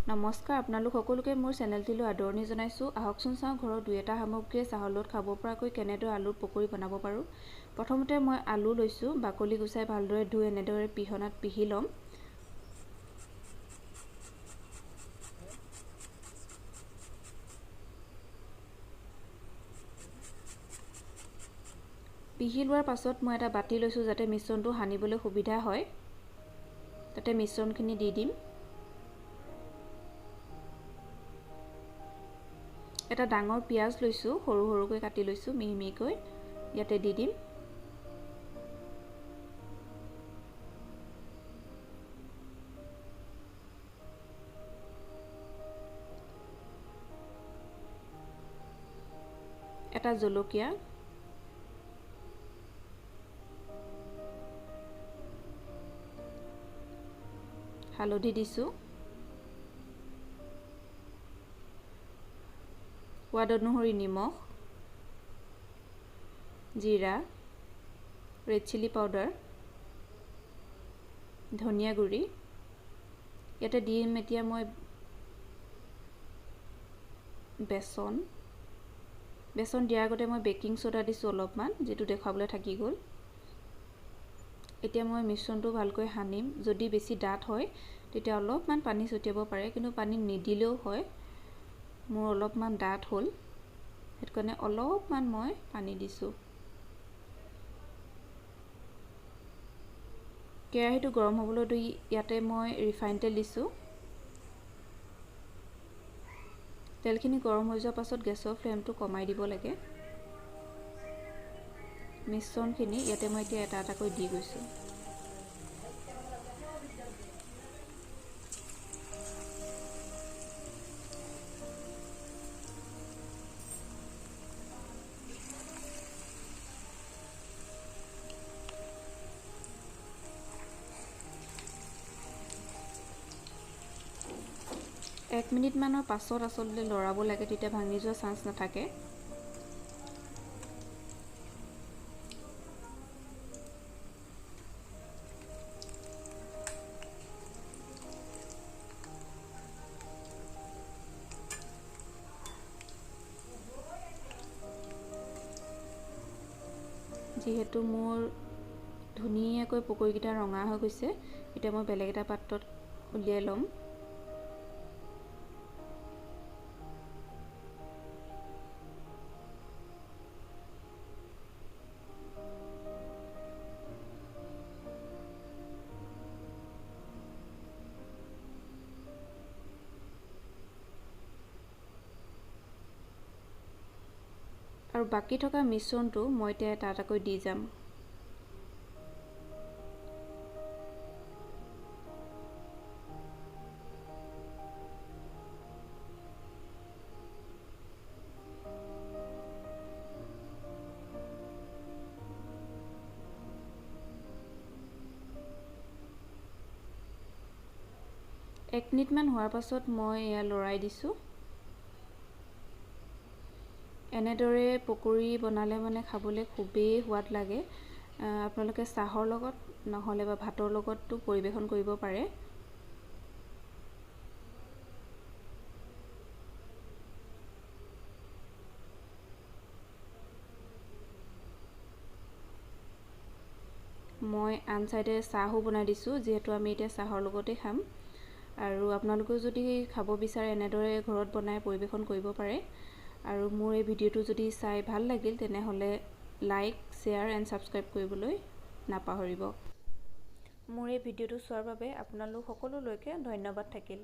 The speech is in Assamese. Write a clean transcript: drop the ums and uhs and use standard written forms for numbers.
নমস্কাৰ, আপোনালোক সকলোকে মোৰ চেনেলটিলৈ আদৰণি জনাইছোঁ। আহকচোন চাওঁ ঘৰৰ দুই এটা সামগ্ৰীয়ে চাহৰ লগত খাব পৰাকৈ কেনেদৰে আলুৰ পকৰি বনাব পাৰোঁ। প্ৰথমতে মই আলু লৈছোঁ, বাকলি গুচাই ভালদৰে ধুই এনেদৰে পিহনাত পিহি ল'ম। পিহি লোৱাৰ পাছত মই এটা বাতি লৈছোঁ যাতে মিশ্ৰণটো সানিবলৈ সুবিধা হয়। তাতে মিশ্ৰণখিনি দি দিম। এটা ডাঙৰ পিয়াজ লৈছোঁ, সৰু সৰুকৈ কাটি লৈছোঁ মিহি মিহিকৈ, ইয়াতে দি দিম। এটা জলকীয়া, হালধি দিছোঁ, সোৱাদ অনুসৰি নিমখ, জিৰা, ৰেড চিলি পাউডাৰ, ধনিয়া গুড়ি। ইয়াতে দিম এতিয়া মই বেচন দিয়াৰ আগতে মই বেকিং সোডা দিছোঁ অলপমান, যিটো দেখাবলৈ থাকি গ'ল। এতিয়া মই মিশ্ৰণটো ভালকৈ সানিম। যদি বেছি ডাঠ হয় তেতিয়া অলপমান পানী ছটিয়াব পাৰে, কিন্তু পানী নিদিলেও হয়। মোৰ অলপমান ডাঠ হ'ল, সেইটো কাৰণে অলপমান মই পানী দিছোঁ। কেৰাহীটো গৰম হ'বলৈ দি ইয়াতে মই ৰিফাইন তেল দিছোঁ। তেলখিনি গৰম হৈ যোৱাৰ পাছত গেছৰ ফ্লেমটো কমাই দিব লাগে। মিশ্ৰণখিনি ইয়াতে মই এতিয়া এটা এটাকৈ দি গৈছোঁ। এক মিনিটমানৰ পাছত আচলতে লৰাব লাগে, তেতিয়া ভাঙি যোৱাৰ চান্স নাথাকে। যিহেতু মোৰ ধুনীয়াকৈ পকৰিকেইটা ৰঙা হৈ গৈছে, এতিয়া মই বেলেগ এটা পাত্ৰত উলিয়াই ল'ম। আৰু বাকী থকা মিশ্ৰণটো মই এতিয়া এটা এটাকৈ দি যাম। এক মিনিটমান হোৱাৰ পাছত মই এয়া লৰাই দিছোঁ। এনেদৰে পকৰি বনালে মানে খাবলৈ খুবেই সোৱাদ লাগে। আপোনালোকে চাহৰ লগত নহ'লে বা ভাতৰ লগতো পৰিৱেশন কৰিব পাৰে। মই আন চাইডে চাহো বনাই দিছোঁ, যিহেতু আমি এতিয়া চাহৰ লগতে খাম। আৰু আপোনালোকেও যদি খাব বিচাৰে এনেদৰে ঘৰত বনাই পৰিৱেশন কৰিব পাৰে। আৰু মোৰ এই ভিডিঅ'টো যদি চাই ভাল লাগিল তেনেহ'লে লাইক, শ্বেয়াৰ এণ্ড ছাবস্ক্ৰাইব কৰিবলৈ নাপাহৰিব। মোৰ এই ভিডিঅ'টো চোৱাৰ বাবে আপোনালোক সকলোলৈকে ধন্যবাদ থাকিল।